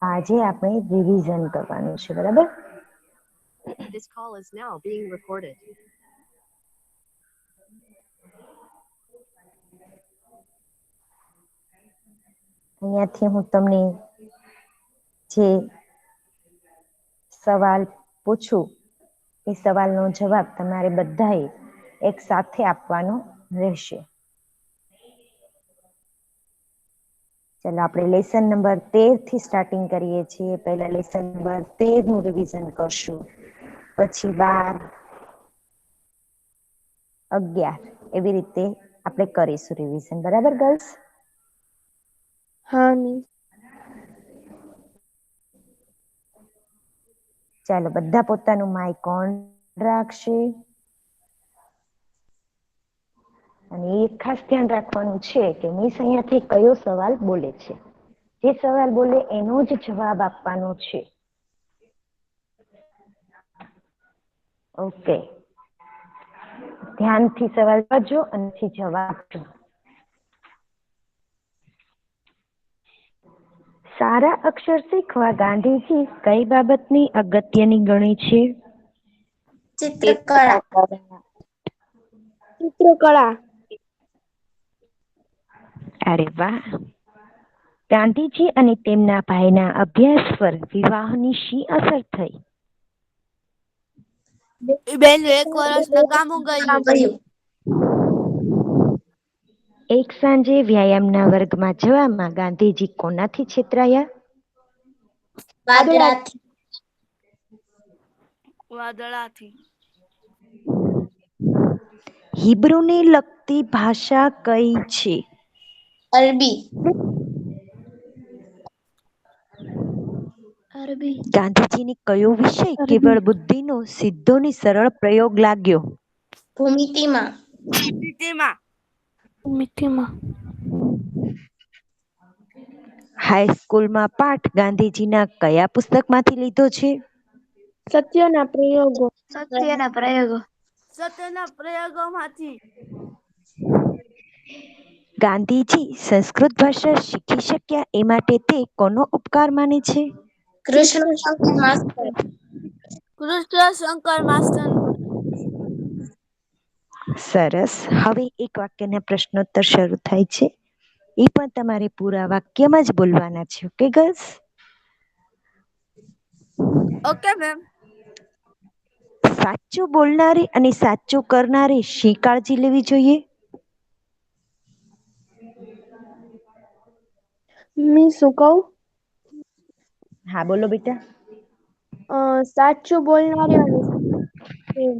આજે આપણે રિવિઝન કરવાનું છે, બરાબર? This call is now being recorded. અહીંયાથી હું તમને જે સવાલ પૂછું એ સવાલનો જવાબ તમારે બધાએ એક સાથે આપવાનો રહેશે. ચાલો આપણે લેસન નંબર 13 થી સ્ટાર્ટિંગ કરીએ છીએ. પહેલા લેસન નંબર 13 નું રિવિઝન કરશું, પછી 12, 11 એવી રીતે આપણે કરીશું રિવિઝન, બરાબર ગર્લ્સ? હા મિસ. ચાલો બધા પોતાનું માઇક ઓન રાખશે અને એ ખાસ ધ્યાન રાખવાનું છે કે મિસ અહીંયાથી કયો સવાલ બોલે છે. જે સવાલ બોલે એનો જ જવાબ આપવાનો છે. ઓકે, ધ્યાનથી સવાલ વાંચો અને પછી જવાબ આપજો. સારા અક્ષર શીખવા ગાંધીજી કઈ બાબતની અગત્યની ગણી છે? ચિત્રકળા. ચિત્રકળા. અરે વાહ. ગાંધીજી અને તેમના ભાઈના અભ્યાસ પર વિવાહની શી અસર થઈ? બેન 1 વર્ષ નકામું ગયું. એક સાંજે વ્યાયામના વર્ગમાં જવામાં ગાંધીજી કોનાથી છેતરાયા? વાદળાથી. હિબ્રુને લગતી ભાષા કઈ છે? અરબી. ગાંધીજીને કયો વિષય કેવળ બુદ્ધિનો સીધો ને સરળ પ્રયોગ લાગ્યો? ભૂમિતિમાં. ભૂમિતિમાં. હાઈસ્કૂલમાં પાઠ ગાંધીજીના કયા પુસ્તકમાંથી લીધો છે? સત્યના પ્રયોગો. પ્રયોગો. સત્યના પ્રયોગોમાંથી. ગાંધીજી સંસ્કૃત ભાષા શીખી શક્યા એ માટે તે કોનો ઉપકાર માને છે? કૃષ્ણ શંકર માસ્ટર. સરસ. હવે એક વાક્યના પ્રશ્નોત્તર શરૂ થાય છે. એ પણ તમારે પૂરા વાક્યમાં જ બોલવાના છે. Okay girls? Okay ma'am. સાચું બોલનારી અને સાચું કરનારી શી કાળજી લેવી જોઈએ? મી શું કહું? હા બોલો બેટા. સાચું બોલનારી અને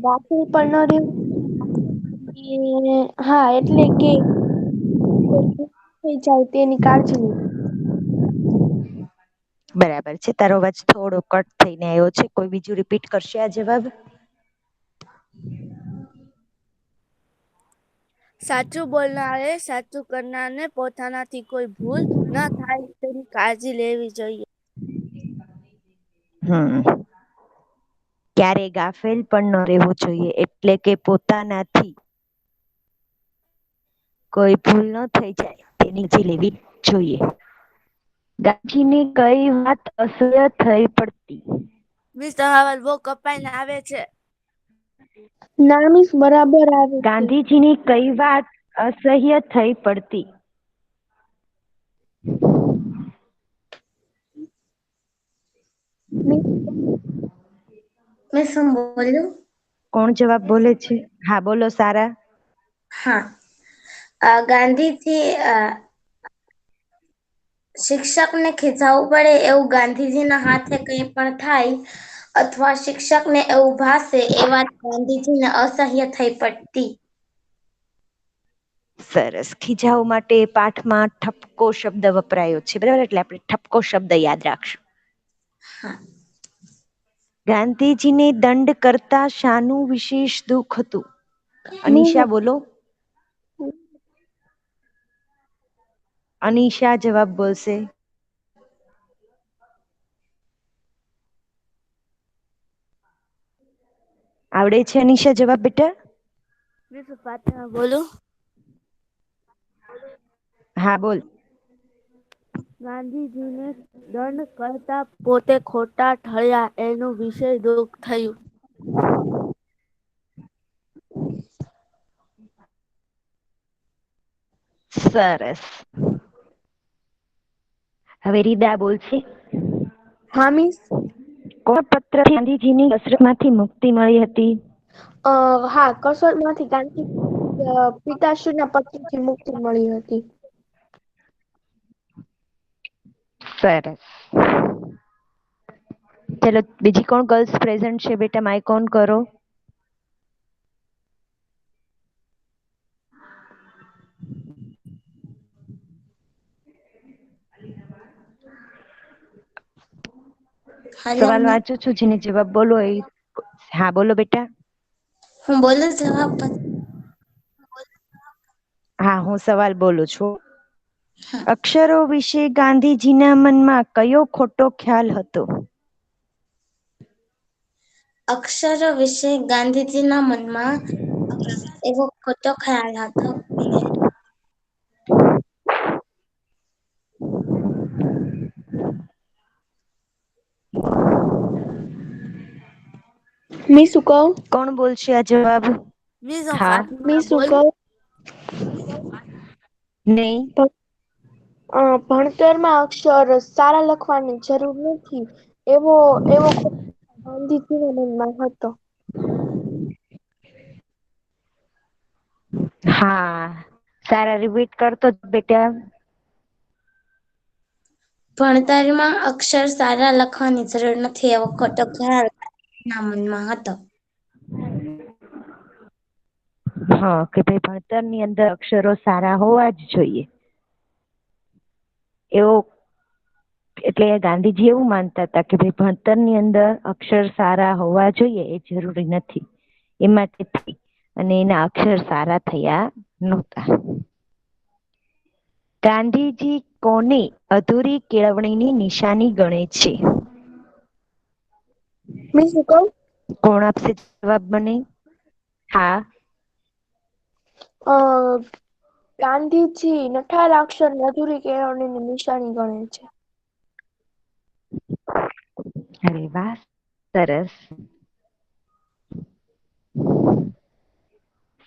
ગાફેલ પણ ન રહેવું. હા એટલે કે થઈ જાય તેની કાળજી લે. બરાબર છે. તારો અવાજ થોડો કટ થઈને આવ્યો છે. કોઈ બીજું રિપીટ કરશે આ જવાબ? સાચું બોલનારે સાચું કરનારને પોતાનાથી કોઈ ભૂલ ન થાય તેની કાળજી લેવી જોઈએ. ક્યારે ગાફેલ પણ ન રહેવું જોઈએ, એટલે કે પોતાનાથી કોઈ ભૂલ ન થઈ જાય તેની કાળજી લેવી જોઈએ. ગાંધીજીની કઈ વાત અસહ્ય થઈ પડતી? મિસ તમારો અવાજ બહુ કપાઈને આવે છે. ના મિસ બરાબર આવે છે. ગાંધીજીની કઈ વાત અસહ્ય થઈ પડતી? મેં શું બોલ્યું? કોણ જવાબ બોલે છે? હા બોલો સારા. હા, ગાંધીજી શિક્ષકને ખીજાવવું પડે એવું ગાંધીજીના હાથે કંઈ પણ થાય અથવા શિક્ષકને એવું ભાસે એ વાત ગાંધીજીને અસહ્ય થઈ પડતી. સરસ. ખીજાવવા માટે પાઠમાં ઠપકો શબ્દ વપરાયો છે, બરાબર? એટલે આપણે ઠપકો શબ્દ યાદ રાખશું. હા. ગાંધીજીને દંડ કરતા શાનું વિશેષ દુઃખ હતું? અનિશા બોલો. અનિશા જવાબ બોલશે. આવડે છે અનિશા જવાબ બેટા? બોલો. હા બોલ. ગાંધીજીને દંડ કરતા પોતે ખોટા ઠળ્યા એનું વિશેષ દુઃખ થયું. સરસ. હવે રીદા બોલશે. હા મિસ. કોણ પત્રથી ગાંધીજીની કસરતમાંથી મુક્તિ મળી હતી? હા, કસરતમાંથી ગાંધી પિતાશ્રીના પત્રથી મુક્તિ મળી હતી. સરસ. ચલો બીજી કોણ ગર્લ્સ પ્રેઝન્ટ છે બેટા? માઇક ઓન કરો. સવાલ વાંચું છું, જેને જવાબ બોલો એ. હા બોલો બેટા. હું બોલું જવાબ પછી. હા, હું સવાલ બોલું છું. અક્ષરો વિશે ગાંધીજીના મનમાં કયો ખોટો ખ્યાલ હતો? અક્ષરો વિશે ગાંધીજીના મનમાં એવો ખોટો ખ્યાલ હતો કે મી શું કહું? કોણ બોલશે આ જવાબ? હા. મી શું કહું? નહીં. ભણતરમાં અક્ષર સારા લખવાની જરૂર નથી એવો ગાંધીજીના મનમાં હતો. હા, સારા રિપીટ કરતો બેટા. ભણતરમાં અક્ષર સારા લખવાની જરૂર નથી એવો ખોટો ખ્યાલ ના મનમાં હતો. હા, કે ભાઈ ભણતરની અંદર અક્ષરો સારા હોવા જ જોઈએ. એવો એટલે ગાંધીજી એવું માનતા હતા કે ભાઈ ભણતરની અંદર અક્ષર સારા હોવા જોઈએ એ જરૂરી નથી. એ માટે અને એના અક્ષર સારા થયા નહોતા. ગાંધીજી કોને અધૂરી કેળવણીની નિશાની ગણે છે? મી શું કહું? કોણ આપશે જવાબ મને? હા. ગાંધીજી નઠારાક્ષર અધૂરી કેળવણીની નિશાની ગણે છે. અરે વાહ, સરસ.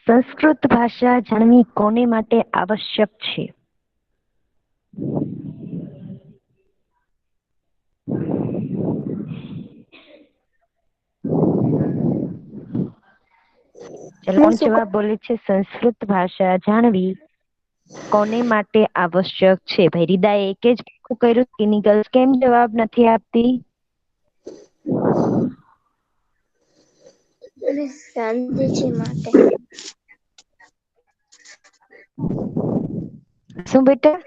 સંસ્કૃત ભાષા જાણવી કોને માટે આવશ્યક છે? ચલો મી કોણ શું કહું? જવાબ બોલે છે? સંસ્કૃત ભાષા જાણવી કોને માટે આવશ્યક છે? ભાઈ રીદાએ એક જ કર્યું એની ગર્લ્સ કેમ જવાબ નથી આપતી? ગાંધીજી માટે. શું બેટા?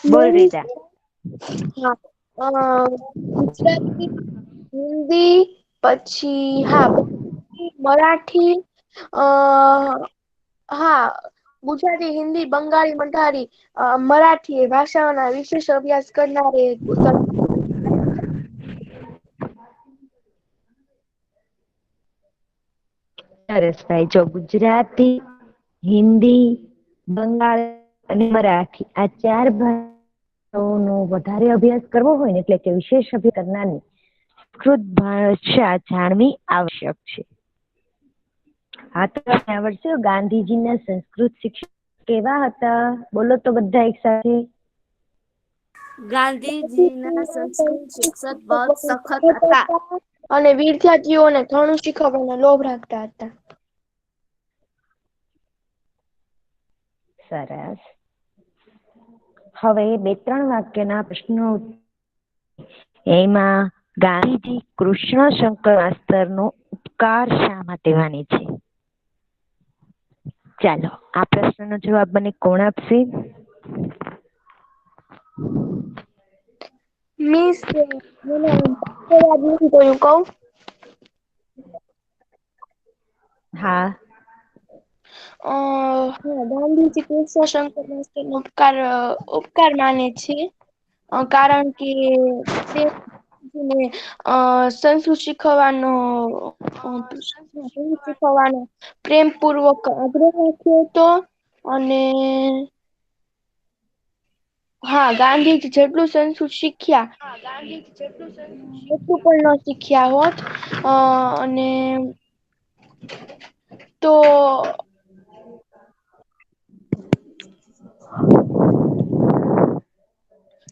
બોલ રીદા. હા, ગુજરાતી, હિન્દી, પછી હા મરાઠી, હા ગુજરાતી, હિન્દી, બંગાળી, મરાઠી, મરાઠી એ ભાષાઓના વિશેષ અભ્યાસ કરનારે સરસ ભાઈ. જો ગુજરાતી, હિન્દી, બંગાળી અને મરાઠી આ 4 ભાષાઓનો વધારે અભ્યાસ કરવો હોય ને એટલે કે વિશેષ અભ્યાસ કરનારની સંસ્કૃત ભાષા જાણવી આવશ્યક છે. હા, તો આવડશે. ગાંધીજીના સંસ્કૃત શિક્ષક કેવા હતા? બોલો તો બધા એક સાથે. ગાંધીજીના સંસ્કૃત શિક્ષક બહુ સખત હતા. અને વિદ્યાર્થીઓને ઘણું શીખવવાનો લોભ રાખતા હતા. સરસ. હવે 2-3 વાક્યના પ્રશ્નો એમાં ગાંધીજી કૃષ્ણશંકર માસ્તરનો ઉપકાર શા માટે માને છે? ચાલો આ પ્રશ્નનો જવાબ મને કોણ આપશે? મિસ મને યાદ નથી તો હું કહું. હા. ગાંધીજી કૃષ્ણશંકર માસ્તરનો ઉપકાર માને છે. કારણ કે તે ગાંધીજીને સંસ્કૃત શીખવવાનો પ્રેમપૂર્વક આગ્રહ રાખ્યો હતો અને હા ગાંધીજી જેટલું સંસ્કૃત શીખ્યા એટલું પણ ન શીખ્યા હોત અને તો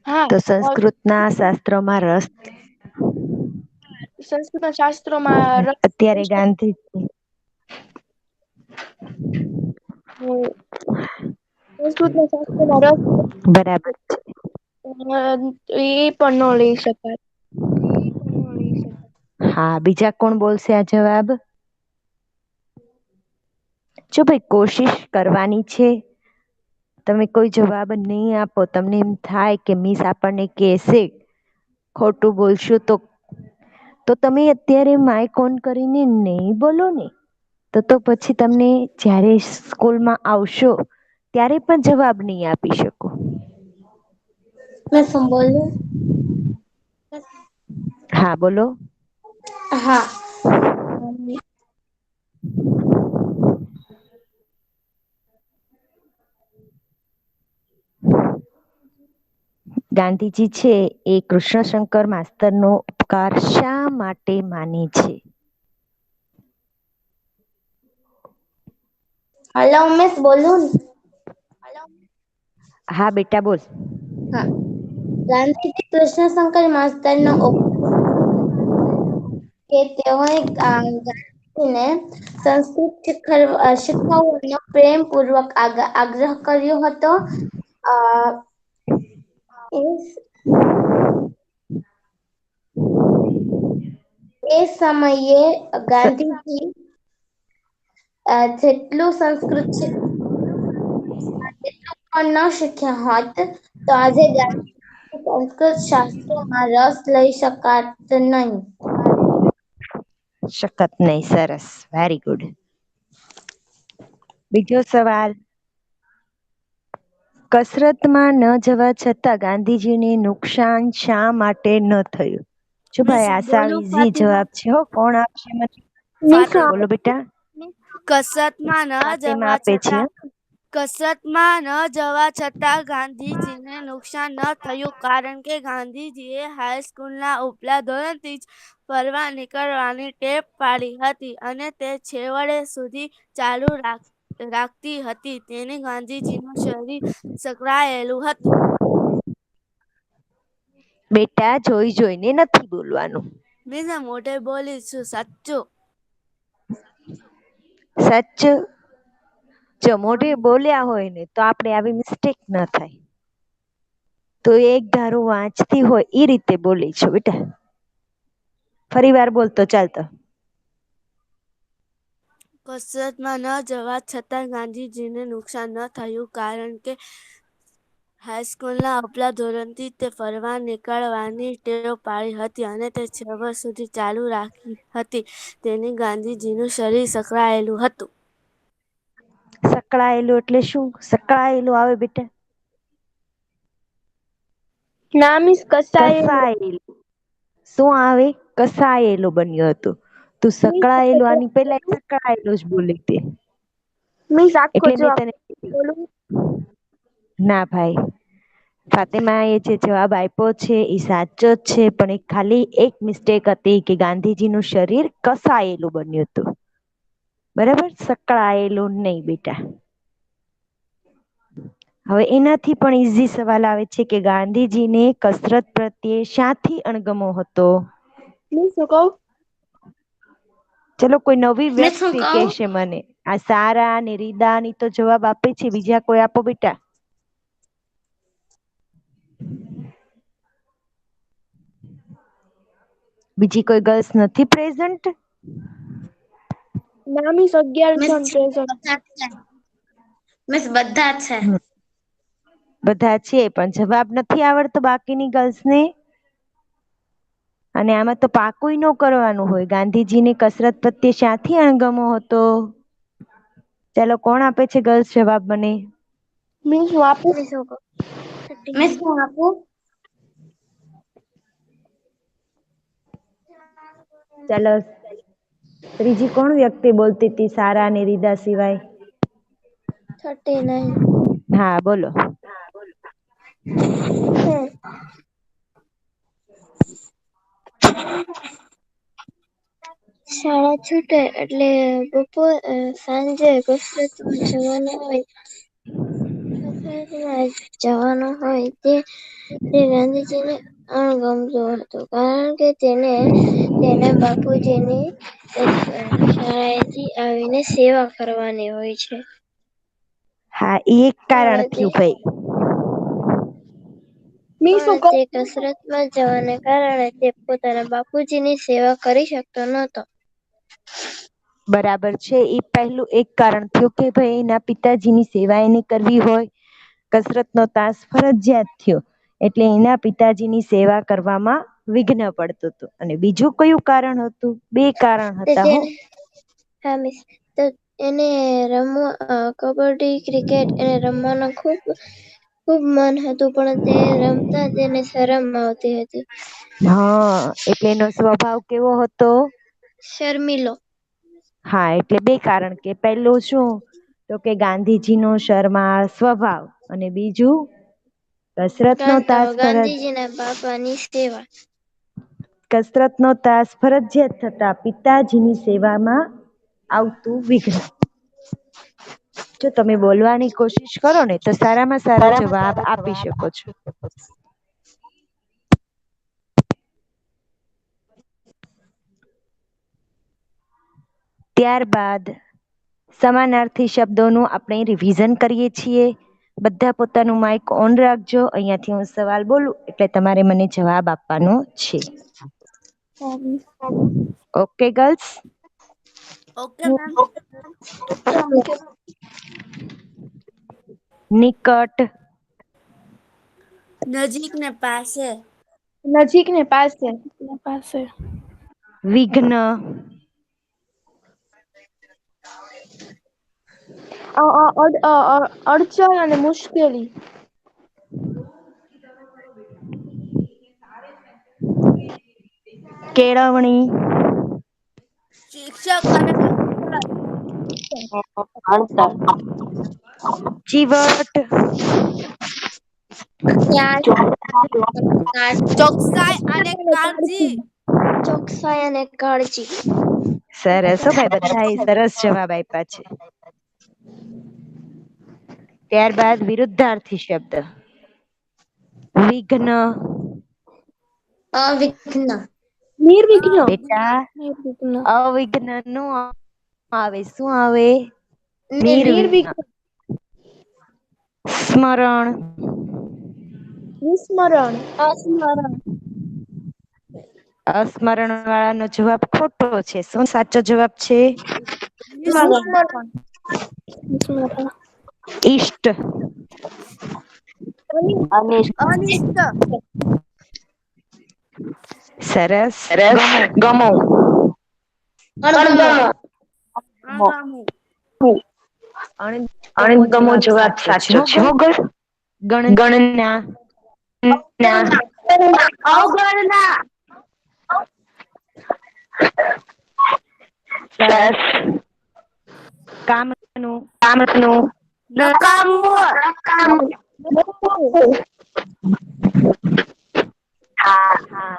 હા તો સંસ્કૃતના શાસ્ત્રોમાં રસ સંસ્કૃત શાસ્ત્રોમાં અત્યારે ગાંધી સંસ્કૃતના શાસ્ત્રોમાં રસ બરાબર છે. એ પણ ન લઈ શકાય. હા બીજા કોણ બોલશે આ જવાબ? જો ભાઈ કોશિશ કરવાની છે. તમે કોઈ જવાબ નહીં આપો તમને એમ થાય કે મિસ આપણને કહેશે ખોટું બોલશું તો તમે અત્યારે માઈક ઓન કરીને નહીં બોલો ને તો પછી તમને જ્યારે સ્કૂલમાં આવશો ત્યારે પણ જવાબ નહીં આપી શકો. મેં સંભળ્યું. હા બોલો. હા. ગાંધીજી છે એ કૃષ્ણશંકર માસ્તરનો ઉપકાર શા માટે માને છે? હલો મિસ બોલું. હા બેટા બોલ. હા ગાંધીજી કૃષ્ણશંકર માસ્તરનો કે તેઓએ ગાંધીજીને સંસ્કૃત શીખવવાનો પ્રેમપૂર્વક આગ્રહ કર્યો હતો. એ સમયે ગાંધીજી જેટલું સંસ્કૃત એટલું પણ ન શીખ્યા હોત તો આજે સંસ્કૃત શાસ્ત્રોમાં રસ લઈ શકાત નહીં. શકત નહીં. સરસ, વેરી ગુડ. બીજો સવાલ. કસરતમાં ન જવા છતાં ગાંધીજીને નુકસાન શા માટે ન થયું? જો મિસ ભાઈ આશા બોલું ઈઝી ફાતિમા? જવાબ છે હો. કોણ આપશે મને? ફાતિમા બોલો બેટા. કસરતમાં ન ફાતિમા જવા આપે છે. છતાં કસરતમાં ન જવા છતાં ગાંધીજીને નુકસાન ન થયું કારણ કે ગાંધીજીએ હાઈસ્કૂલના ઉપલા ધોરણથી જ ફરવા નીકળવાની ટેવ પાડી હતી અને તે છેવટે સુધી ચાલુ રાખતી હતી. તેને ગાંધીજીનું શરીર સંકળાયેલું હતું. બેટા જોઈ જોઈને નથી બોલવાનું. મિસ મોઢે બોલી છું સાચું. સાચું. જો મોઢે હા બોલ્યા હોય ને તો આપણે આવી મિસ્ટેક ન થાય. તો એક ધારું વાંચતી હોય એ રીતે બોલી છું બેટા. ફરી વાર બોલતો ચાલતો. કસરતમાં ન જવા છતાં ગાંધીજીને નુકસાન ન થયું કારણ કે હાઈસ્કૂલના ઉપલા ધોરણથી તે ફરવા નીકળવાની ટેવ પાડી હતી અને તે છેવટ સુધી ચાલુ રાખી હતી. તેને ગાંધીજીનું શરીર સંકળાયેલું હતું. સંકળાયેલું એટલે શું? સંકળાયેલું આવે બેટા? ના મિસ કસાયેલું. કસાયેલું. શું આવે? કસાયેલું બન્યું હતું. તું મિસ સંકળાયેલું આની પેલા સંકળાયેલું જ બોલી હતી. મિસ આખો એટલે મેં જવાબ તને બોલું. ના ભાઈ. ફાતિમા એ જે જવાબ આપ્યો છે એ સાચો જ છે પણ એ ખાલી એક મિસ્ટેક હતી કે ગાંધીજીનું શરીર કસાયેલું બન્યું હતું. બરાબર, સંકળાયેલું નહીં બેટા. હવે એનાથી પણ ઈઝી સવાલ આવે છે કે ગાંધીજીને કસરત પ્રત્યે શાથી અણગમો હતો? મિસ હું કહું? ચલો કોઈ નવી મેં શું વ્યક્તિ કહું કહેશે મને. આ સારા ને રીદા ની તો જવાબ આપે છે. બીજા કોઈ આપો બેટા. બીજી કોઈ ગર્લ્સ નથી પ્રેઝન્ટ? ના મિસ 11 મિસ જણ પ્રેઝન્ટ. મિસ બધા છે. બધા છે પણ જવાબ નથી આવડતો બાકીની ગર્લ્સને? અને આમાં તો પાકું ન કરવાનું હોય. ગાંધીજીને કસરત પ્રત્યે શાથી અણગમો હતો? ચાલો કોણ આપે છે ગર્લ્સ જવાબ મને? મિસ હું આપું? મિસ હું આપું? ચાલો ત્રીજી કોણ વ્યક્તિ બોલતી હતી સારા અને રીદા સિવાય? 39. હા બોલો. શાળા છૂટે એટલે સાંજે કસરતમાં જવાનું હોય તે ગાંધીજીને અણગમતું હતું, કારણ કે તેને બાપુજીની શાળાએથી આવીને સેવા કરવાની હોય છે. હા એ એક કારણ થયું ભાઈ. પણ તે કસરતમાં જવાને કારણે તે પોતાના બાપુજીની સેવા કરી શકતો નહોતો. બરાબર છે. એ પહેલું એક કારણ થયું કે ભાઈ એના પિતાજીની સેવા એને કરવી હોય, કસરતનો તાસ ફરજિયાત થયો એટલે એના પિતાજીની સેવા કરવામાં વિઘ્ન પડતું હતું. અને બીજું કયું કારણ હતું? બે કારણ હતા હો. હા મિસ, તો એને કબડ્ડી, ક્રિકેટ એને રમવાનું ખૂબ મન હતું, પણ તે રમતા તેને શરમ આવતી હતી. હા એટલે એનો સ્વભાવ કેવો હતો? શર્મિલો. હા એટલે બે કારણ, કે પહેલું શું તો કે ગાંધીજીનો શરમાળ સ્વભાવ, અને બીજું કસરતનો તાસ ગાંધીજીના બાપાની સેવા. કસરતનો તાસ ફરજિયાત થતા પિતાજીની સેવામાં આવતું વિઘ્ન. જો તમે બોલવાની કોશિશ કરો ને તો સારામાં સારો જવાબ આપી શકો છો. ત્યારબાદ સમાનાર્થી શબ્દોનું આપણે રિવિઝન કરીએ છીએ. બધા પોતાનું માઇક ઓન રાખજો. અહીંયાથી હું સવાલ બોલું એટલે તમારે મને જવાબ આપવાનો છે. Okay girls? Okay ma'am. નિકટ, નજીક ને પાસે. નજીક ને પાસે. વિઘ્ન, અડચણ અને મુશ્કેલી. કેળવણી, શિક્ષક અને ચીવટ, ચોકસાઈ અને કાળજી. ચોકસાઈ અને કાળજી. સરસ હો ભાઈ, બધા એ સરસ જવાબ આપ્યા છે. ત્યારબાદ વિરુદ્ધાર્થી શબ્દ. વિઘ્ન, અવિઘ્ન. નિર્વિઘ્ન. બેટા અવિઘ્ન નો આવે, શું આવે? નિર્વિઘ્ન. નિર્વિઘ્ન. સ્મરણ, વિસ્મરણ. અસ્મરણ વાળાનો જવાબ ખોટો છે. શું સાચો જવાબ છે? વિસ્મરણ. ઈષ્ટ, અનિષ્ટ. સરસ. ગમો, અણગમો. અણગમો જવાબ સાચો છે હો ગર. ગણના, અવગણના. સરસ. કામનું, નકામું. હા.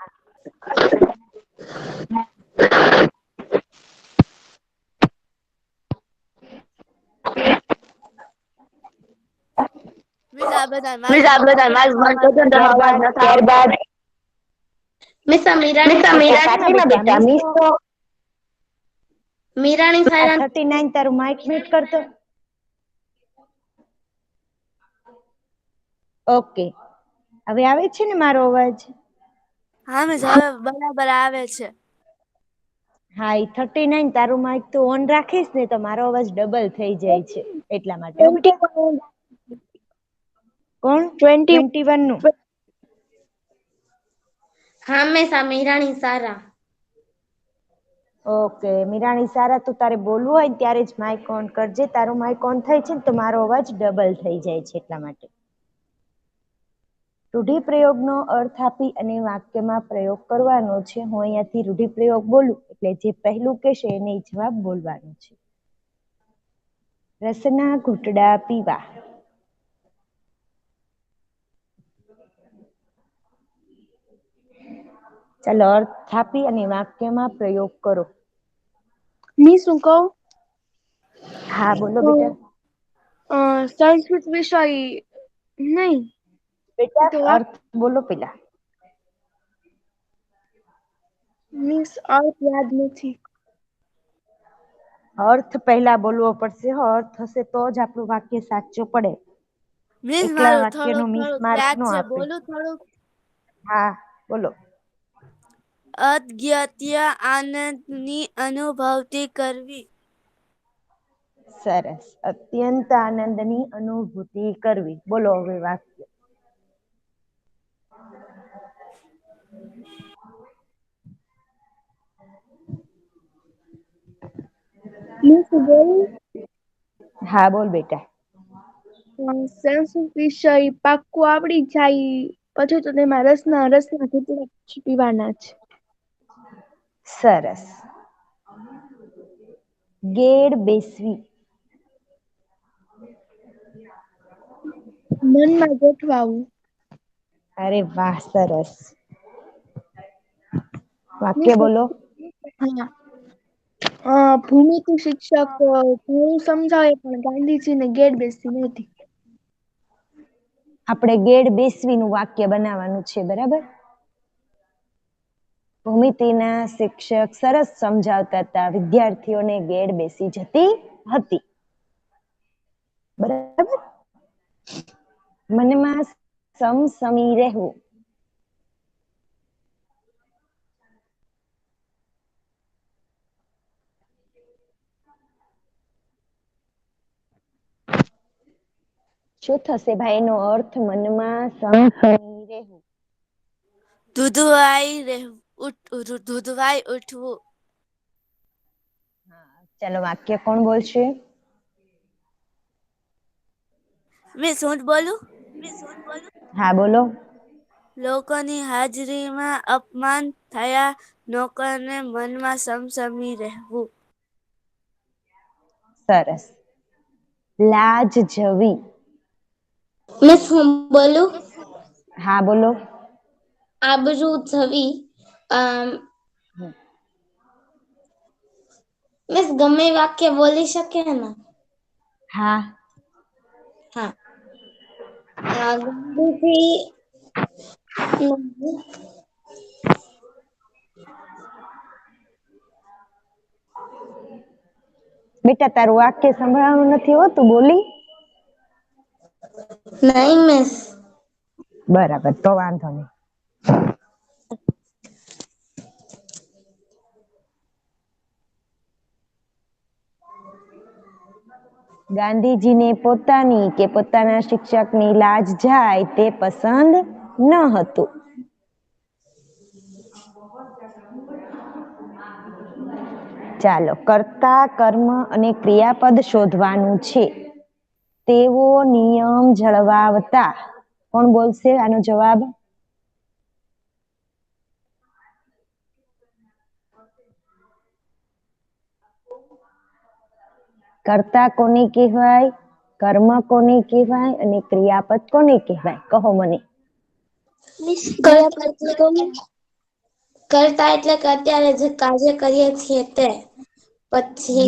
મિસ આ બધા માર્ક્સ અવાજ નથી આવતો. ત્યારબાદ મિસ આ ફાતિમા બેટા મિસ તો મીરાણી સાયરા 39 તારું માઇક મ્યુટ કરતો. ઓકે, હવે આવે છે ને મારો અવાજ? હા મિસ હવે બરાબર આવે છે. હા એ 39 તારું માઇક તું ઓન રાખીશ ને તો મારો અવાજ ડબલ થઈ જાય છે, એટલા માટે હો બેટા. કોણ? 21 નું. હા મિસ આ મીરાણી સારા. ઓકે મીરાણી સારા, તું તારે બોલવું હોય ને ત્યારે જ માઇક ઓન કરજે. તારું માઇક ઓન થાય છે ને તો મારો અવાજ ડબલ થઈ જાય છે, એટલા માટે. રૂઢિપ્રયોગનો અર્થ આપી અને વાક્યમાં પ્રયોગ કરવાનો છે. હું અહીંયાથી રૂઢિપ્રયોગ બોલું એટલે જે પહેલું કહેશે એને જવાબ બોલવાનો છે. રસના ઘૂંટડા પીવા. ચાલો અર્થ આપી અને વાક્યમાં પ્રયોગ કરો. શું કહું? હા બોલો બેટા. સંસ્કૃત વિષય નહીં. બેટા અર્થ બોલો પેલા. અર્થ યાદ નથી. અર્થ પહેલા બોલવો પડશે. અર્થ હશે તો જ આપણું વાક્ય સાચું પડે. એકલા મારું વાક્યનો થોડુંક મિસ થોડુંક માર્ક યાદ નો છે, આપે. બોલું થોડુંક. હા બોલો. અદ્યત્ય આનંદની અનુભૂતિ કરવી. સરસ. અત્યંત આનંદની અનુભૂતિ કરવી. બોલો હવે વાક્ય. હા બોલ બેટા. સંસ્કૃત વિષય પાક્કો આવડી જાય પછી તો તેમાં રસના ઘૂંટડા પીવાના છે. સરસ. ગેડ બેસવી. મનમાં ગોઠવાવું. અરે વાહ સરસ. વાક્ય બોલો. હા. ભૂમિતિ શિક્ષક ઘણું સમજાવે પણ ગાંધીજીને ગેડ બેસતી નહોતી. આપણે ગેડ બેસવીનું વાક્ય બનાવવાનું છે. બરાબર. ભૂમિતિના શિક્ષક સરસ સમજાવતા હતા. વિદ્યાર્થીઓને ગેડ બેસી જતી હતી. બરાબર. મનમાં સમસમી રહેવું. શું થશે ભાઈ એનો અર્થ? મનમાં સમસમી રહેવું. ધૂધવાઈ ઉઠવું. ચાલો વાક્ય કોણ બોલશે? શું બોલું? હા બોલો. લોકોની હાજરીમાં અપમાન થયા નોકરને મનમાં સમસમી રહેવું. સરસ. લાજ જવી. હું બોલું? હા બોલો. આબરૂ જવી. મિસ ગમે એ વાક્ય બોલી શકે ને? હા. હા. ગાંધીજી બેટા તારું વાક્ય સંભળાવાનું નથી હોતું, બોલી. નહીં મિસ. બરાબર તો વાંધો નહીં. ગાંધીજીને પોતાની કે પોતાના શિક્ષકની લાજ જાય તે પસંદ ન હતું. ચાલો કર્તા, કર્મ અને ક્રિયાપદ શોધવાનું છે. તેવો નિયમ જળવાવતા. કોણ બોલશે આનો જવાબ? કર્તા કોને કહેવાય? કર્મ કોને કહેવાય? અને ક્રિયાપદ કોને કહેવાય? કહો મને. કરતા એટલે કે અત્યારે જે કાર્ય કરીએ છીએ તે. પછી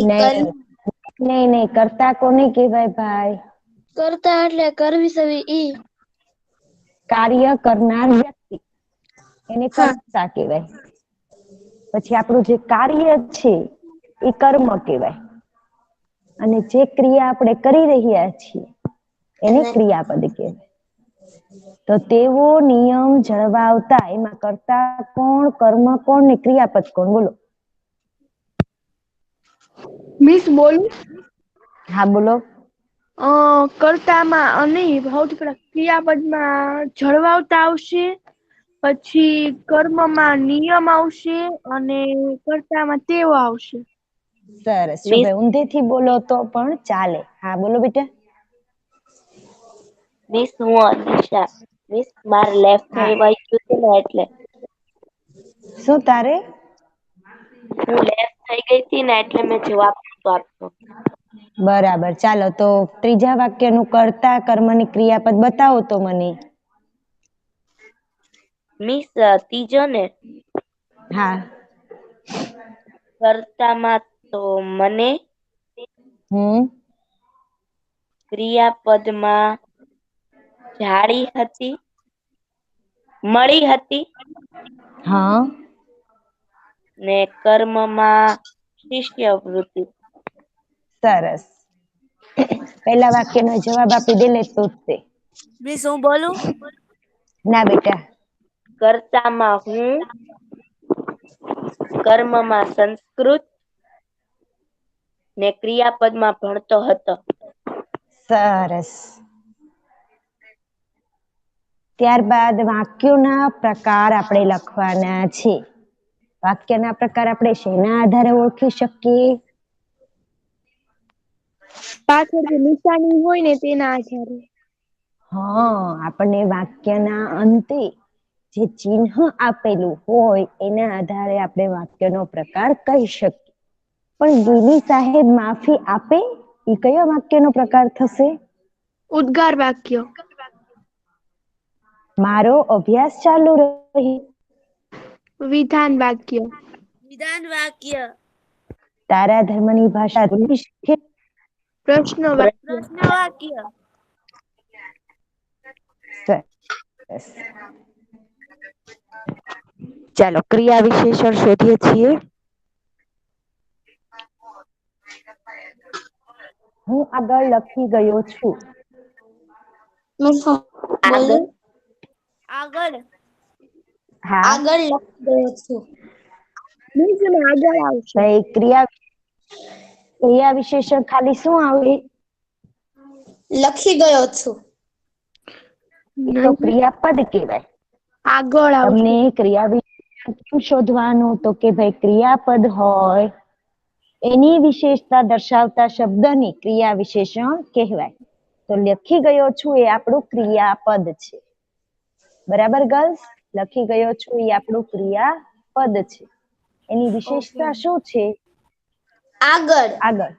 નહીં કરતા કોને કહેવાય ભાઈ? કરતા એટલે કરવી સવી ઈ. કાર્ય કરનાર વ્યક્તિ એને હા કર્તા કહેવાય. પછી આપણું જે કાર્ય છે એ કર્મ કહેવાય. અને જે ક્રિયા આપણે કરી રહ્યા છીએ એને ક્રિયાપદ કહેવાય. તો તેવો નિયમ જળવાવતા. એમાં કર્તા કોણ, કર્મ કોણ ને ક્રિયાપદ કોણ? બોલો. મિસ બોલું? હા બોલો. કર્તામાં નહીં, સૌથી પહેલા ક્રિયાપદમાં જળવાવતા આવશે. પછી કર્મમાં નિયમ આવશે અને કર્તામાં તેવો આવશે. સરસ. જો ભાઈ ઊંધેથી બોલો તો પણ ચાલે. હા બોલો બેટા. મિસ હું અનિશા. મિસ માર લેફ્ટ થઈ વહી ગયું છે ને એટલે શું તારે? હું લેફ્ટ થઈ ગઈ હતી ને એટલે મેં જવાબ નતો આપ્યો. બરાબર, ચાલો તો ત્રીજા વાક્યનું કર્તા કર્મની ક્રિયાપદ બતાવો તો મને. મિસ ત્રીજો ને હા. કર્તામાં તો મને, ક્રિયાપદમાં જાડી હતી, મળી હતી, હા. ને કર્મમાં શિષ્યવૃત્તિ. સરસ. પહેલા વાક્યનો જવાબ આપી દે લે તું જ તે. મિસ હું બોલું? ના બેટા. કર્તામાં હું, કર્મમાં સંસ્કૃત ને ક્રિયાપદમાં ભણતો હતો. સરસ. ત્યારબાદ વાક્યોના પ્રકાર આપણે લખવાના છે. વાક્યના પ્રકાર આપણે શેના આધારે ઓળખી શકીએ? પાછળ જે નિશાની હોય ને તેના આધારે. હા, આપણને વાક્યના અંતે જે ચિહ્ન આપેલું હોય એના આધારે આપણે વાક્યનો પ્રકાર કહી શકીએ. પણ ગીલી સાહેબ માફી આપે એ કયો વાક્યનો પ્રકાર થશે? ઉદ્ગાર વાક્ય. મારો અભ્યાસ ચાલુ રહે. વિધાન વાક્ય. વિધાન વાક્ય. તારા ધર્મની ભાષા શીખે. પ્રશ્ન વાક્ય. પ્રશ્ન વાક્ય. સરસ. ચાલો ક્રિયા વિશેષણ શોધીએ છીએ. હું આગળ લખી ગયો છું. આગળ આગળ. હા. આગળ લખી ગયો છું. મિસ આગળ આવશે. ક્રિયા વિશેષણ ખાલી શું આવે? લખી ગયો છું. એ તો ક્રિયાપદ કહેવાય. આગળ આવશે. તમને ક્રિયા વિશેષણ કેમ શોધવાનું? તો કે ભાઈ ક્રિયાપદ હોય એની વિશેષતા દર્શાવતા શબ્દની ક્રિયા વિશેષણ કહેવાય. તો લખી ગયો છું એ આપણું ક્રિયાપદ છે. બરાબર ગર્લ્સ? લખી ગયો છું એ આપણું ક્રિયાપદ છે. એની વિશેષતા શું છે? આગળ. આગળ.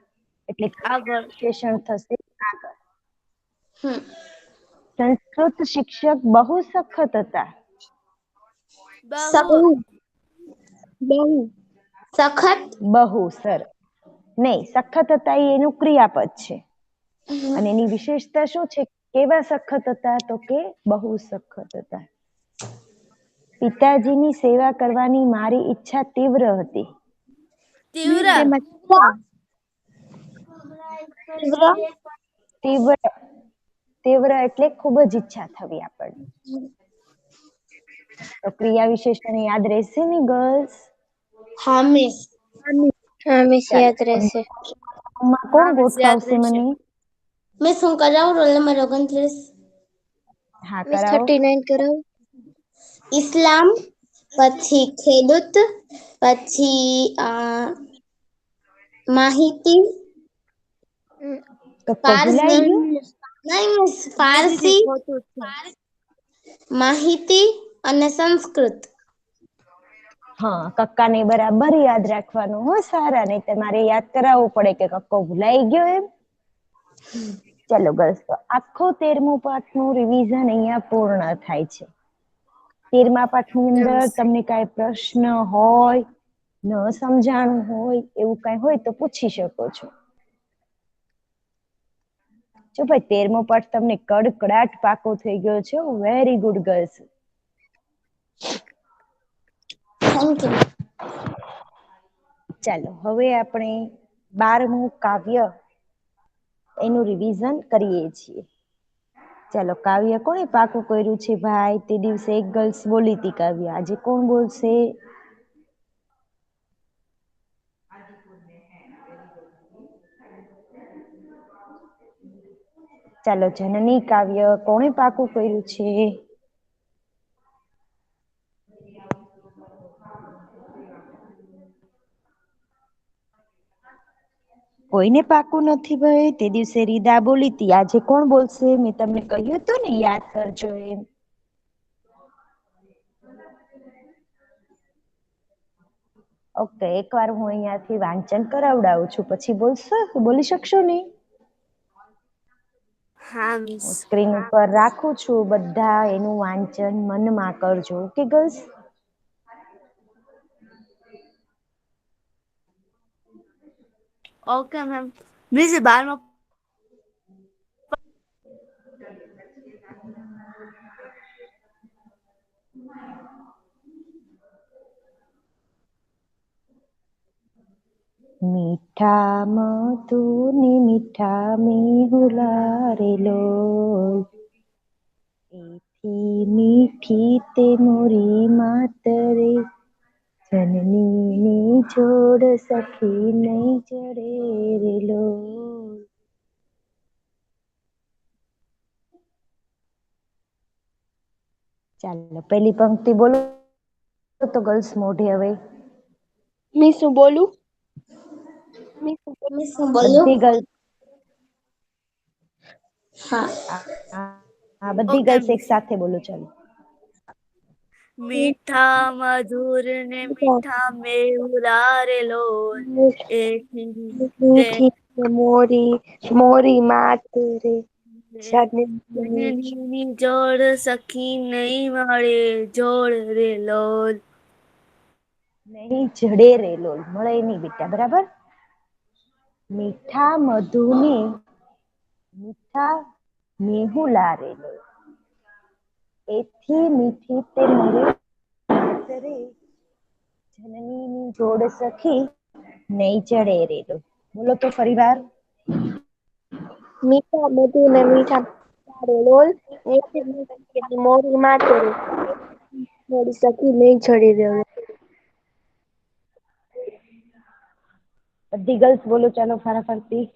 એટલે આગળ. વિશેષણ થશે આગળ. હમ. સંસ્કૃત શિક્ષક બહુ સખત હતા. બહુ. બહુ. સખત. બહુ સરસ. નહીં, સખત હતા એ એનું ક્રિયાપદ છે. અને એની વિશેષતા શું છે? કેવા સખત હતા? તો કે બહુ સખત હતા. પિતાજીની સેવા કરવાની મારી ઈચ્છા તીવ્ર હતી. તીવ્ર. તીવ્ર. તીવ્ર એટલે ખૂબ જ ઈચ્છા થવી આપણને. તો ક્રિયા વિશેષણ યાદ રહેશે ને ગર્લ્સ? હા મિસ. હા મિસ યાદ રહેશે. કોણ ગોઠવાવશે મને? મિસ હું કરાવું રોલ નંબર 29? હા મિસ કરાવો. 39 કરાવો. ઇસ્લામ, પછી ખેડૂત, પછી માહિતી, કક્કો ભૂલાઈ ફારસી, ગયો? નહીં મિસ, દીદી ફારસી, ખોટું છે. માહિતી અને સંસ્કૃત. હા, કક્કાને બરાબર યાદ રાખવાનું હો સારા, નહીં તમારે યાદ કરાવવું પડે કે કક્કો ભૂલાઈ ગયો એમ. ચલો ગર્લ્સ, તો આખો 13મું પાઠનું રિવિઝન અહીંયા પૂર્ણ થાય છે. 13મા પાઠની અંદર તમને કાંઈ પ્રશ્ન હોય, ન સમજાણું હોય એવું કાંઈ હોય તો પૂછી શકો છો. જો ભાઈ 13મો પાઠ તમને કડકડાટ પાકો થઈ ગયો છે. Very good girls. Thank you. ચાલો હવે આપણે 12મું કાવ્ય એનું રિવિઝન કરીએ છીએ. ચાલો કાવ્ય કોણે પાકું કર્યું છે ભાઈ? તે દિવસે એક ગર્લ્સ બોલી હતી કાવ્ય. આજે કોણ બોલશે? ચાલો જનની કાવ્ય કોણે પાકું કર્યું છે? કોઈને પાકું નથી ભાઈ. તે દિવસે રીદા બોલી હતી. આજે કોણ બોલશે? મેં તમને કહ્યું હતું ને યાદ કરજો એમ. ઓકે, એકવાર હું અહીંયાથી વાંચન કરાવડાવું છું, પછી બોલશો? બોલી શકશો નહીં? હા મિસ. હું સ્ક્રીન ઉપર રાખું છું, બધા એનું વાંચન મનમાં કરજો. Okay girls? Okay ma'am. Miss 12મા મીઠા મધુને મીઠા મેહુલા રે લોલ, એથી મીઠી તે મોરી માતરે, જનનીની જોડ સખી નહીં જડે રે લોલ. ચાલો પહેલી પંક્તિ બોલો તો ગર્લ્સ મોઢે હવે. મિસ હું બોલું? મિસ હું બોલું? બધી ગર્લ્સ, હા, બધી ઓકે ગર્લ્સ એક મિસ. સાથે બોલો. ચાલો. મીઠા મધુર ને મીઠા મેહુલા રે લોલ, એથી તે મીઠી મોરી મોરી માતરે, જનનીની જોડ સખી નહીં મળે, જોડ રે લોલ. નહીં જડે રે લોલ, મળે નહીં બેટા. બરાબર? મીઠા મધુને મીઠા મેહુલા રે લોલ, એથી મીઠી તે મોરી માતરે, જનનીની જોડ સખી નહીં જડે રે લોલ. બોલો તો ફરી વાર. મીઠા મધુર ને મીઠા રે લોલ, એથી મીઠી મોરી માતરે, મોરી સખી નહીં જડી રે લોલ. બધી ગર્લ્સ બોલો. ચાલો ફટાફટથી.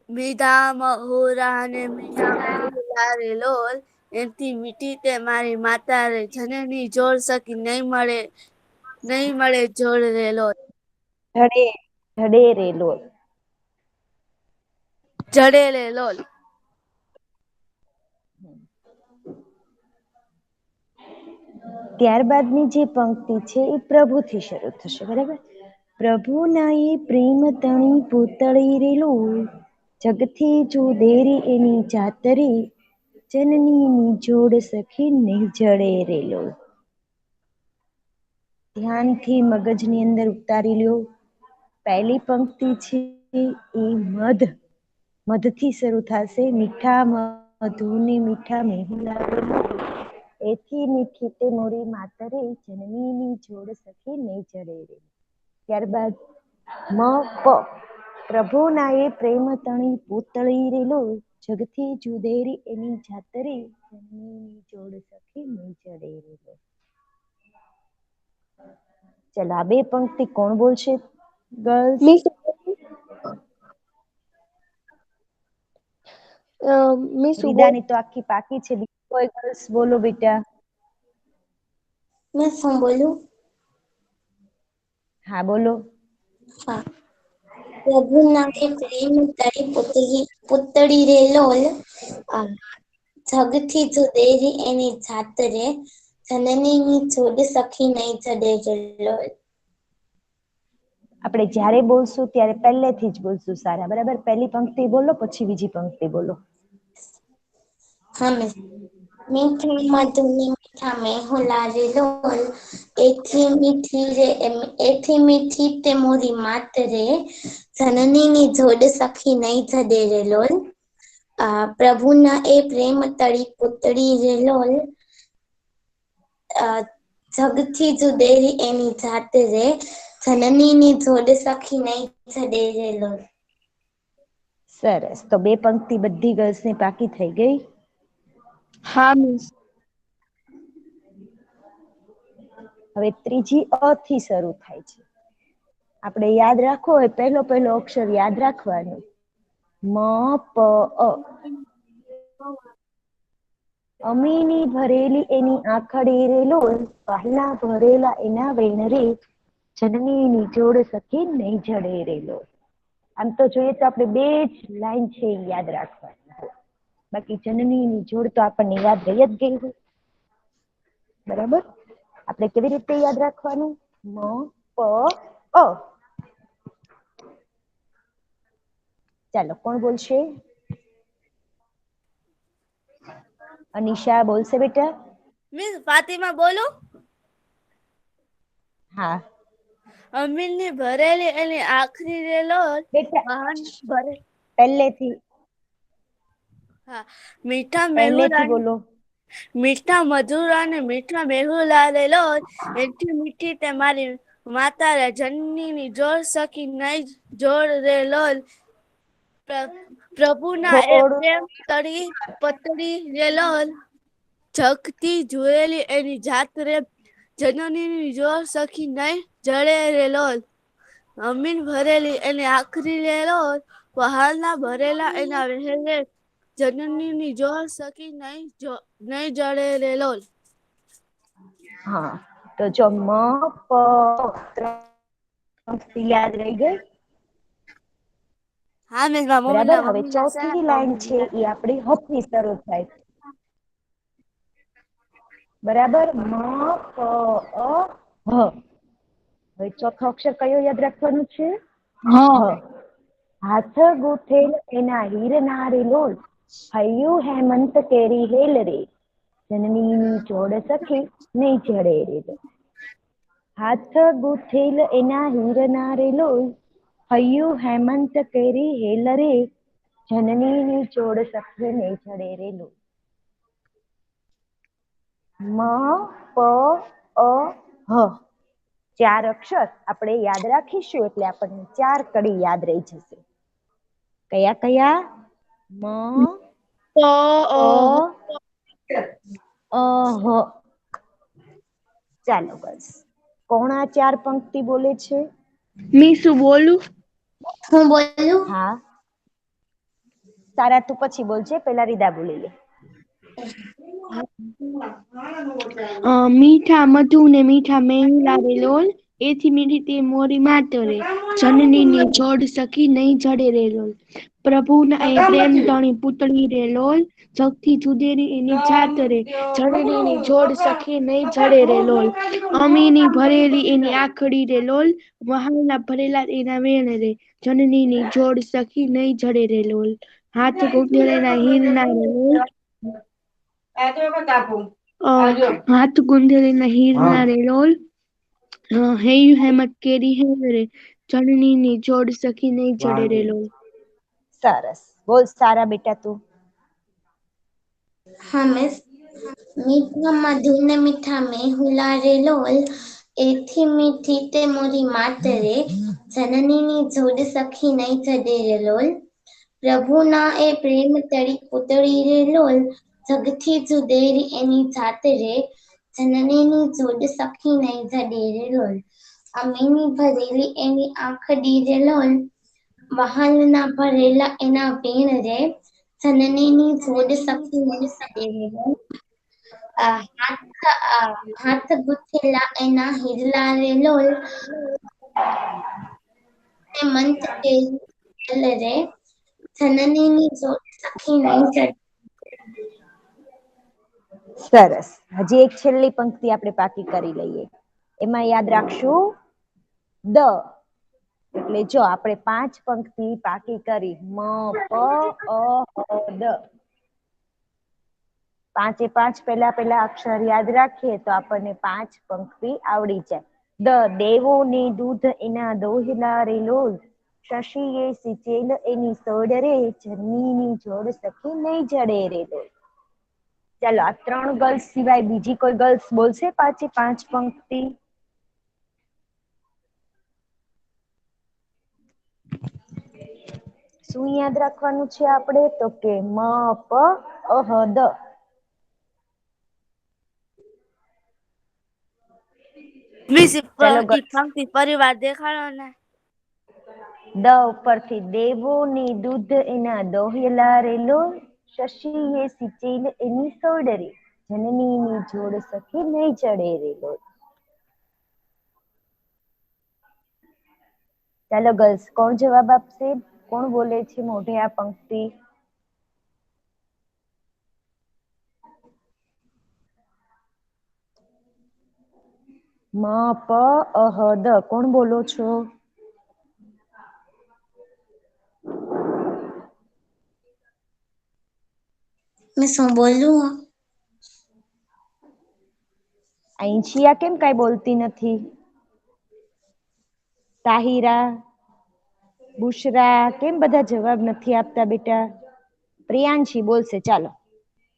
મીઠા મહુરા ને મીઠા મેહુલા રે લોલ, એથી મીઠી તે મારી માતા રે, જનની જોડ સખી નહીં મળે જોડ રે લોલ. જડે જડે રે લોલ. જડે રે લોલ. ત્યારબાદની જે પંક્તિ છે એ પ્રભુથી શરૂ થશે. બરાબર? પ્રભુના એ પ્રેમ તણી પૂતળી રે લોલ, જગથી જુદેરી એની જાતરે, જનનીની જોડ સખી નહીં જડે રે લોલ. ધ્યાનથી મગજની અંદર ઉતારી લ્યો. પહેલી પંક્તિ છે એ મધથી શરૂ થશે. મીઠા મધુને મીઠા મેહુલા રે લોલ, એથી મીઠી તે મોરી માતરે, જનનીની જોડ સખી નહીં જડે રે. ત્યારબાદ મ પ, પ્રભુના એ પ્રેમ તણી પૂતળી રે લોલ, જગથી જુદેરી એની જાતરે, જનનીની જોડ સખી નહીં જડે રે લોલ. ચલો આ બે પંક્તિ કોણ બોલશે ગર્લ્સ? મિસ મિસ હું બોલું? વિદાની તો આખી પાકી છે. બીજી કોઈ ગર્લ્સ બોલો બેટા. મિસ હું બોલું? હા બોલો. હા. પ્રભુના એ પ્રેમ તળી પૂતળી રે લોલ, જગથી જુદેરી એની જાતરે, જનનીની જોડ સખી નહીં જડે રે લોલ. આપણે જ્યારે બોલશું ત્યારે પહેલેથી જ બોલશું સારા. બરાબર? પહેલી પંક્તિ બોલો પછી બીજી પંક્તિ બોલો. હા મિસ. મીઠા મધુને મીઠા મેહુલા રે લોલ, એથી મીઠી તે મોરી માતરે, જનનીની જોડ સખી નહીં જડે રે લોલ. પ્રભુના એ પ્રેમ તળી પૂતળી રે લોલ, જગથી જુદેરી એની જાતરે, જનનીની જોડ સખી નહીં જડે રે લોલ. સરસ. તો બે પંક્તિ બધી ગર્લ્સની પાકી થઈ ગઈ. હા મિસ. હવે ત્રીજી અ થી શરૂ થાય છે. આપણે યાદ રાખવો હોય પહેલો અક્ષર યાદ રાખવાનો. મ પ અ. અમીની ભરેલી એની આંખડી રે લોલ, પહેલા ભરેલા એના વેણ રે, જનનીની જોડ સખી નહીં જડે રે લોલ. આમ તો જોઈએ તો આપણે બે જ લાઈન છે એ યાદ રાખવાની. બાકી જનનીની જોડ તો આપણને યાદ રહી જ ગઈ હોય. બરાબર? આપણે કેવી રીતે યાદ રાખવાનું? મ પ અ. ચાલો કોણ બોલશે? અનિશા બોલશે બેટા? મિસ ફાતિમા બોલું? હા અમીનની ભરેલી એની આખરી રેલો બેટા વાહન ભરે. પહેલેથી હા મીઠા પહેલેથી મેહુલા બોલો. મીઠા મધુર અને મીઠા મેહુલા રેલો એથી મીઠી તે મારી માતા રે જનનીની જોડ સકી નહીં જોડ રે લોલ. પ્રભુના એ થોડું પ્રેમ તળી પતળી રેલોલ જગતી જોયેલી એની જાત રે જનનીની જોર સખી નહીં જડે રે લોલ. અમીન ભરેલી એની આખરી રે લોલ વહાલના ભરેલા એના વહેલે જનનીની જોર સકી નહીં જડે રે લોલ. હા તો જો મ પ ત્રણ યાદ રહી ગઈ. હા મિસ મારા બરાબર. મમ્મીના હવે મમ્મીના ચોથી સારા લાઈન છે એ આપણી હ થી શરૂ થાય. બરાબર. મ પ અ હ. હવે ચોથો અક્ષર કયો યાદ રાખવાનું છે? હ. હાથ ગુથેલ એના હીરના રે લોલ હૈયું હેમંત કેરી હેલ રે જનનીની જોડ સખી નહીં જડે રે લોલ. હાથ ગુથેલ એના હીરના રે લોલ હૈયું હેમંત કેરી હેલ રે જનનીની જોડ સખી નહીં જડે રે લોલ. મ પ અ હ. ચાર અક્ષર આપણે યાદ રાખીશું એટલે આપણને ચાર કડી યાદ રહી જશે. કયા કયા? મ પ હ. ચાલો બસ. કોણ આ ચાર પંક્તિ બોલે છે? મીસુ બોલું? હું બોલું? હા તારા તું પછી બોલજે પેલા રીદા બોલી લે. મીઠા મધુ ને મીઠા મેહુલા રે લોલ એથી મીઠી તે મોરી માત રે જનનીની જોડ સખી નહીં જડે રે લોલ. પ્રભુના એ પ્રેમ તણી પૂતળી રે લોલ જગથી જુદેરી એની જાત રે જનનીની જોડ સખી નહીં જડે રે લોલ. અમીની ભરેલી એની આખડી રે લોલ વહાલના ભરેલા એના વેણ રે જનનીની જોડ સખી નહીં જડે રે લોલ. હાથ ગુંથેલના હીરના રે લોલ હાથ ગુંથેલીના હીરના રે લોલ હૈયું હેમત કેરી હેલ રે જનનીની જોડ સખી નહીં જડે રે લોલ. સરસ. બોલ સારા બેટા તું. હા મિસ. મીઠા મધુર ને મીઠા મેહુલા રે લોલ એથી મીઠી તે મોરી માત રે જનનીની જોડ સખી નહીં જડે રે લોલ. પ્રભુના એ પ્રેમ તળી પૂતળી રે લોલ જગથી જુદેરી એની જાત રે જનનીની જોડ સખી નહીં જડે રે લોલ. અમીની ભરેલી એની આંખડી રે લોલ વહાલના ભરેલા એના વેણ રે જનનીની જોડ સખી નહીં જડે રે લોલ. હાથ ગુથેલા એના હીરલા રે લોલ હેમંત કેરી હેલ રે જનનીની જોડ સખી નહીં જડે. સરસ. હજી એક છેલ્લી પંક્તિ આપણે પાકી કરી લઈએ. એમાં યાદ રાખશું દ. એટલે જો આપણે 5 પંક્તિ પાકી કરી મ પ અ હ દ. પાંચે પાંચ પેલા અક્ષર યાદ રાખીએ તો આપણને 5 પંક્તિ આવડી જાય. દ દેવોને દૂધ એના દોહલા રે લોલ શશીએ સિંચેલ એની સોડ રે જનનીની જોડ સખી નહીં જડે રે લોલ. ચાલો આ 3 ગર્લ્સ સિવાય બીજી કોઈ ગર્લ્સ બોલશે પાંચે 5 પંક્તિ? શું યાદ રાખવાનું છે આપણે? તો કે મ પ અહ દ. મિસ ચાલો ઈ પંક્તિ પરિવાર દેખાડો ને. દ ઉપરથી દેવોની દૂધ એના દોહલા રે લોલ શશીએ સિંચેલ એની સોડ રે જનનીની જોડ સખી નહીં જડે રે લોલ. ચાલો ગર્લ્સ કોણ જવાબ આપશે? કોણ બોલે છે મોઢે આ પંક્તિ? મ પ અહ દ. કોણ બોલો છો? મેં શું બોલું? આઈંશિયા કેમ કઈ બોલતી નથી? તાહિરા, બુશરા કેમ બધા જવાબ નથી આપતા બેટા? પ્રિયાંશી બોલશે, ચાલો.